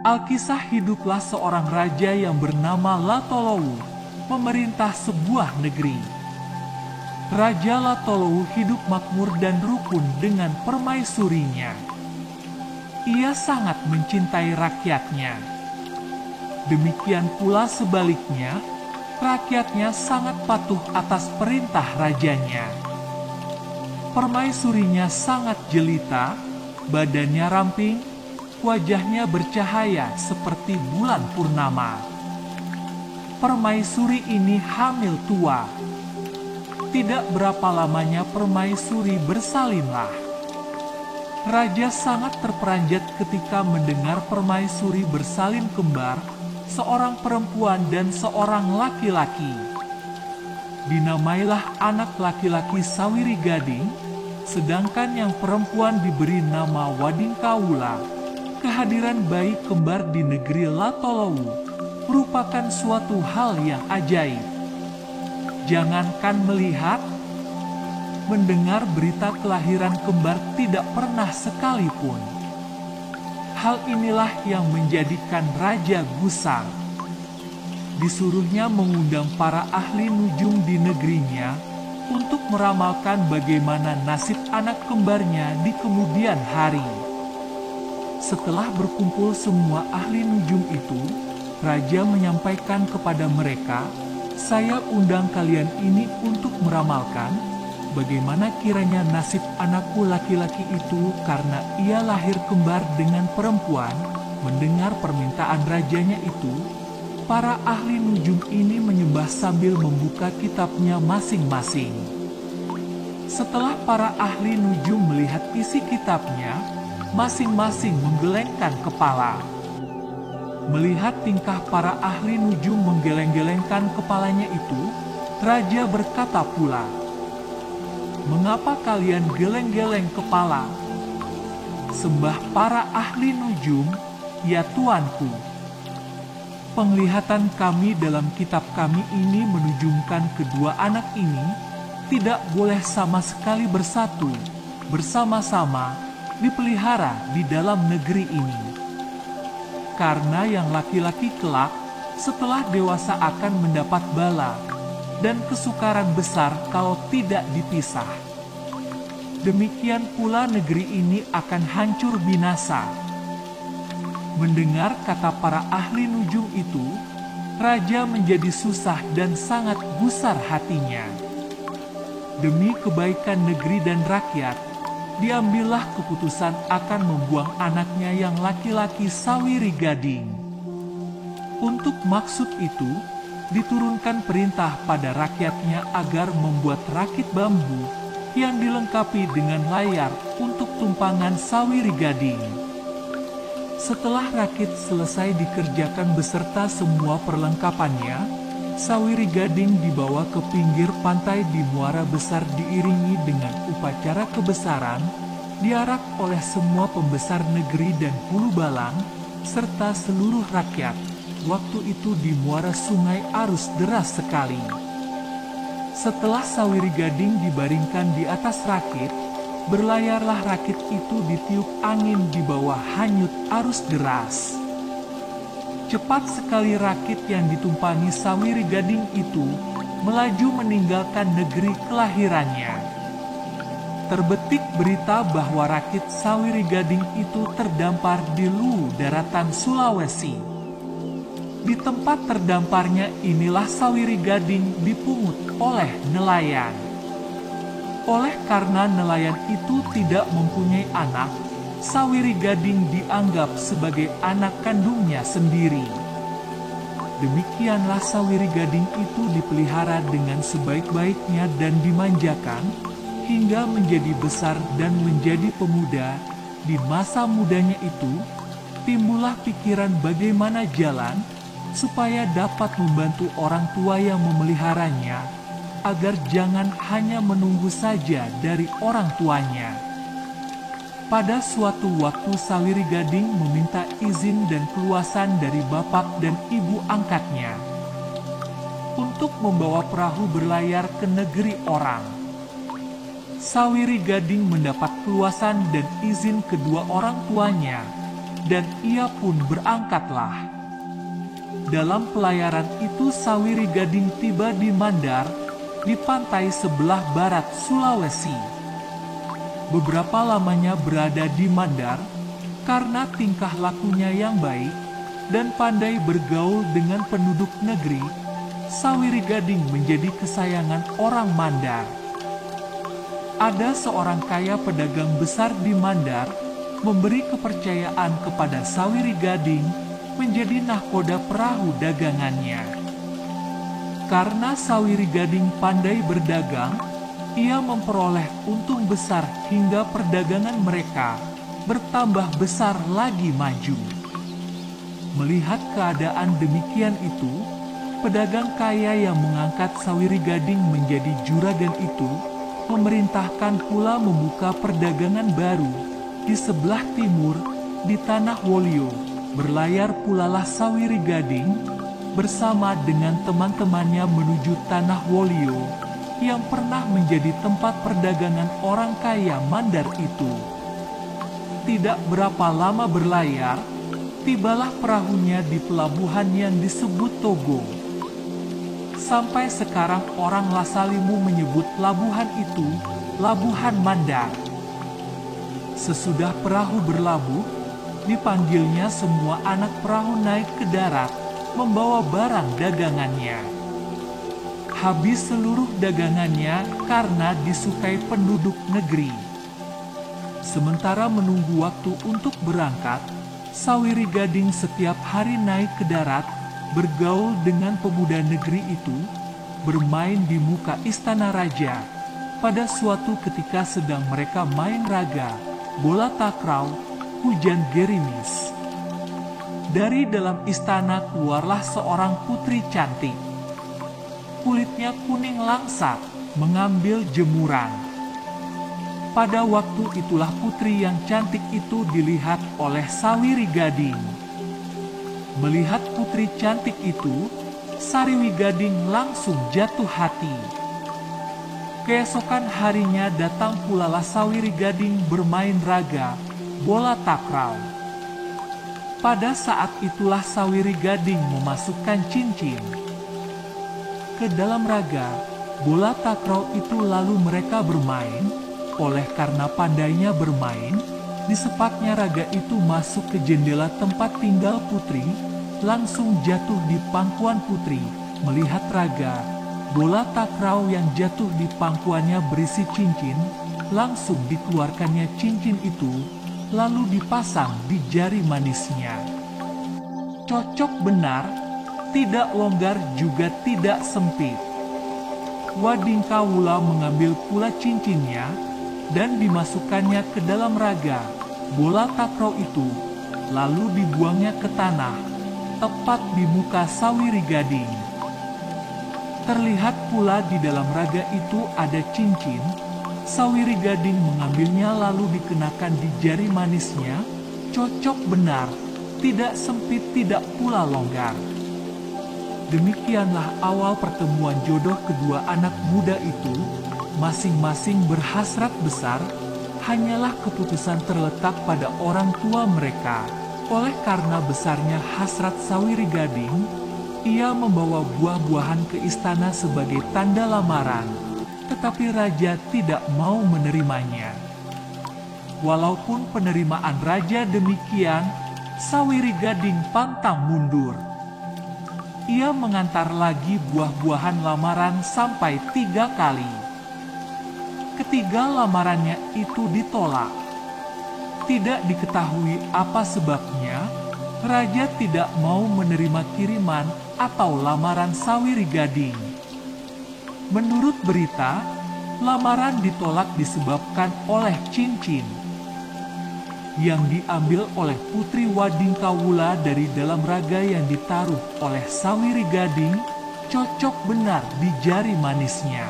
Alkisah hiduplah seorang raja yang bernama Latolowu, memerintah sebuah negeri. Raja Latolowu hidup makmur dan rukun dengan permaisurinya. Ia sangat mencintai rakyatnya. Demikian pula sebaliknya, rakyatnya sangat patuh atas perintah rajanya. Permaisurinya sangat jelita, badannya ramping, wajahnya bercahaya seperti bulan purnama. Permaisuri ini hamil tua. Tidak berapa lamanya permaisuri bersalinlah. Raja sangat terperanjat ketika mendengar permaisuri bersalin kembar, seorang perempuan dan seorang laki-laki. Dinamailah anak laki-laki Sawiri Gading, sedangkan yang perempuan diberi nama Wadingkawula. Kehadiran bayi kembar di negeri Latolowu merupakan suatu hal yang ajaib. Jangankan melihat, mendengar berita kelahiran kembar tidak pernah sekalipun. Hal inilah yang menjadikan Raja gusar. Disuruhnya mengundang para ahli nujum di negerinya untuk meramalkan bagaimana nasib anak kembarnya di kemudian hari. Setelah berkumpul semua ahli nujum itu, Raja menyampaikan kepada mereka, "Saya undang kalian ini untuk meramalkan bagaimana kiranya nasib anakku laki-laki itu karena ia lahir kembar dengan perempuan." Mendengar permintaan rajanya itu, para ahli nujum ini menyembah sambil membuka kitabnya masing-masing. Setelah para ahli nujum melihat isi kitabnya, masing-masing menggelengkan kepala. Melihat tingkah para ahli nujum menggeleng-gelengkan kepalanya itu, Raja berkata pula, "Mengapa kalian geleng-geleng kepala?" Sembah para ahli nujum, "Ya Tuanku, penglihatan kami dalam kitab kami ini menunjukkan kedua anak ini tidak boleh sama sekali bersatu, bersama-sama, dipelihara di dalam negeri ini. Karena yang laki-laki kelak setelah dewasa akan mendapat bala dan kesukaran besar kalau tidak dipisah. Demikian pula negeri ini akan hancur binasa." Mendengar kata para ahli nujum itu, Raja menjadi susah dan sangat gusar hatinya. Demi kebaikan negeri dan rakyat, diambillah keputusan akan membuang anaknya yang laki-laki Sawiri Gading. Untuk maksud itu, diturunkan perintah pada rakyatnya agar membuat rakit bambu yang dilengkapi dengan layar untuk tumpangan Sawiri Gading. Setelah rakit selesai dikerjakan beserta semua perlengkapannya, Sawiri Gading dibawa ke pinggir pantai di muara besar diiringi dengan upacara kebesaran, diarak oleh semua pembesar negeri dan hulu balang, serta seluruh rakyat. Waktu itu di muara sungai arus deras sekali. Setelah Sawiri Gading dibaringkan di atas rakit, berlayarlah rakit itu ditiup angin di bawah hanyut arus deras. Cepat sekali rakit yang ditumpangi Sawiri Gading itu melaju meninggalkan negeri kelahirannya. Terbetik berita bahwa rakit Sawiri Gading itu terdampar di Luwu, daratan Sulawesi. Di tempat terdamparnya inilah Sawiri Gading dipungut oleh nelayan. Oleh karena nelayan itu tidak mempunyai anak, Sawiri Gading dianggap sebagai anak kandungnya sendiri. Demikianlah Sawiri Gading itu dipelihara dengan sebaik-baiknya dan dimanjakan, hingga menjadi besar dan menjadi pemuda. Di masa mudanya itu, timbullah pikiran bagaimana jalan, supaya dapat membantu orang tua yang memeliharanya, agar jangan hanya menunggu saja dari orang tuanya. Pada suatu waktu Sawiri Gading meminta izin dan keluasan dari bapak dan ibu angkatnya untuk membawa perahu berlayar ke negeri orang. Sawiri Gading mendapat keluasan dan izin kedua orang tuanya, dan ia pun berangkatlah. Dalam pelayaran itu Sawiri Gading tiba di Mandar, di pantai sebelah barat Sulawesi. Beberapa lamanya berada di Mandar, karena tingkah lakunya yang baik dan pandai bergaul dengan penduduk negeri, Sawiri Gading menjadi kesayangan orang Mandar. Ada seorang kaya pedagang besar di Mandar, memberi kepercayaan kepada Sawiri Gading menjadi nahkoda perahu dagangannya. Karena Sawiri Gading pandai berdagang, ia memperoleh untung besar hingga perdagangan mereka bertambah besar lagi maju. Melihat keadaan demikian itu, pedagang kaya yang mengangkat Sawiri Gading menjadi juragan itu memerintahkan pula membuka perdagangan baru di sebelah timur di Tanah Wolio. Berlayar pulalah Sawiri Gading bersama dengan teman-temannya menuju Tanah Wolio yang pernah menjadi tempat perdagangan orang kaya Mandar itu. Tidak berapa lama berlayar, tibalah perahunya di pelabuhan yang disebut Togo. Sampai sekarang orang Lasalimu menyebut pelabuhan itu Labuhan Mandar. Sesudah perahu berlabuh, dipanggilnya semua anak perahu naik ke darat, membawa barang dagangannya. Habis seluruh dagangannya karena disukai penduduk negeri. Sementara menunggu waktu untuk berangkat, Sawiri Gading setiap hari naik ke darat, bergaul dengan pemuda negeri itu, bermain di muka istana raja. Pada suatu ketika sedang mereka main raga, bola takraw, hujan gerimis. Dari dalam istana keluarlah seorang putri cantik. Kulitnya kuning langsat, mengambil jemuran. Pada waktu itulah putri yang cantik itu dilihat oleh Sawiri Gading. Melihat putri cantik itu, Sawiri Gading langsung jatuh hati. Keesokan harinya datang pulalah Sawiri Gading bermain raga, bola takraw. Pada saat itulah Sawiri Gading memasukkan cincin ke dalam raga, bola takraw itu, lalu mereka bermain. Oleh karena pandainya bermain, disepaknya raga itu masuk ke jendela tempat tinggal putri, langsung jatuh di pangkuan putri. Melihat raga, bola takraw yang jatuh di pangkuannya berisi cincin, langsung dikeluarkannya cincin itu, lalu dipasang di jari manisnya. Cocok benar, tidak longgar juga tidak sempit. Wadingkawula mengambil pula cincinnya dan dimasukkannya ke dalam raga, bola takraw itu, lalu dibuangnya ke tanah, tepat di muka Sawiri Gading. Terlihat pula di dalam raga itu ada cincin. Sawiri Gading mengambilnya lalu dikenakan di jari manisnya. Cocok benar, tidak sempit tidak pula longgar. Demikianlah awal pertemuan jodoh kedua anak muda itu. Masing-masing berhasrat besar, hanyalah keputusan terletak pada orang tua mereka. Oleh karena besarnya hasrat Sawiri Gading, ia membawa buah-buahan ke istana sebagai tanda lamaran, tetapi raja tidak mau menerimanya. Walaupun penerimaan raja demikian, Sawiri Gading pantang mundur. Ia mengantar lagi buah-buahan lamaran sampai 3 kali. Ketiga lamarannya itu ditolak. Tidak diketahui apa sebabnya, raja tidak mau menerima kiriman atau lamaran Sawiri Gading. Menurut berita, lamaran ditolak disebabkan oleh cincin yang diambil oleh Putri Wadingkawula dari dalam raga yang ditaruh oleh Sawiri Gading, cocok benar di jari manisnya.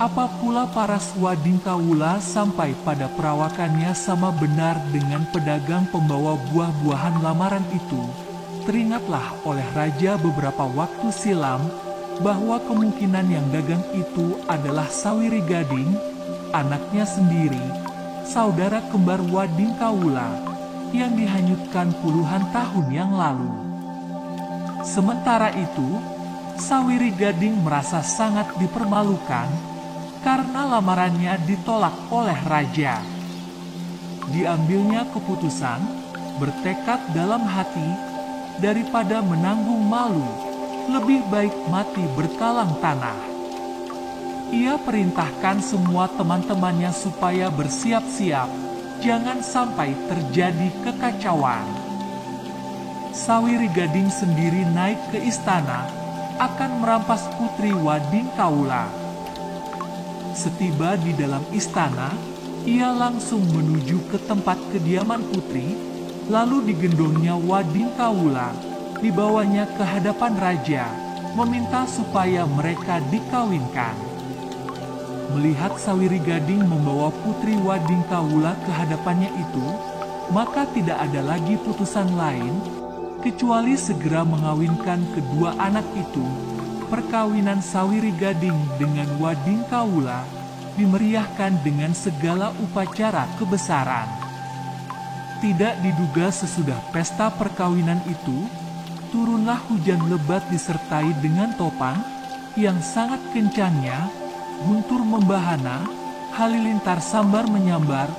Apa pula paras Wadingkawula sampai pada perawakannya sama benar dengan pedagang pembawa buah-buahan lamaran itu. Teringatlah oleh raja beberapa waktu silam bahwa kemungkinan yang dagang itu adalah Sawiri Gading, anaknya sendiri, saudara kembar Wadingkawula. yang dihanyutkan puluhan tahun yang lalu. Sementara itu, Sawiri Gading merasa sangat dipermalukan karena lamarannya ditolak oleh raja. Diambilnya keputusan, bertekad dalam hati, daripada menanggung malu, lebih baik mati berkalang tanah. Ia perintahkan semua teman-temannya supaya bersiap-siap, jangan sampai terjadi kekacauan. Sawiri Gading sendiri naik ke istana, akan merampas putri Wadingkawula. Setiba di dalam istana, ia langsung menuju ke tempat kediaman putri, lalu digendongnya Wadingkawula, dibawanya ke hadapan raja, meminta supaya mereka dikawinkan. Melihat Sawiri Gading membawa putri Wadingkawula ke hadapannya itu, maka tidak ada lagi putusan lain, kecuali segera mengawinkan kedua anak itu. Perkawinan Sawiri Gading dengan Wadingkawula dimeriahkan dengan segala upacara kebesaran. Tidak diduga sesudah pesta perkawinan itu, turunlah hujan lebat disertai dengan topan yang sangat kencangnya, guntur membahana, halilintar sambar menyambar,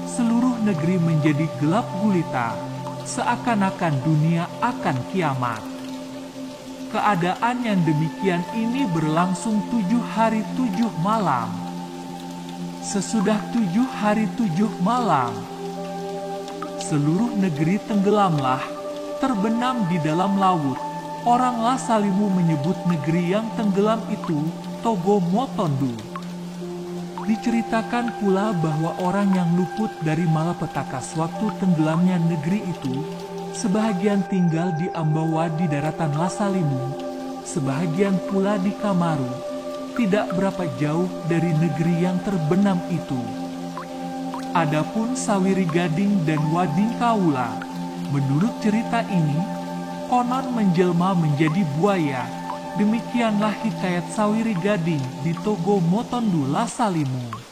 seluruh negeri menjadi gelap gulita, seakan-akan dunia akan kiamat. Keadaan yang demikian ini berlangsung 7 hari 7 malam. Sesudah 7 hari 7 malam, seluruh negeri tenggelamlah, terbenam di dalam laut. Orang Lasalimu menyebut negeri yang tenggelam itu Togo Motondu. Diceritakan pula bahwa orang yang luput dari malapetaka sewaktu tenggelamnya negeri itu, sebahagian tinggal di Ambawa di daratan Lasalimu, sebahagian pula di Kamaru, tidak berapa jauh dari negeri yang terbenam itu. Adapun Sawiri Gading dan Wadingkawula, menurut cerita ini, konon menjelma menjadi buaya. Demikianlah hikayat Sawiri Gading di Togo Motondu Lasalimu.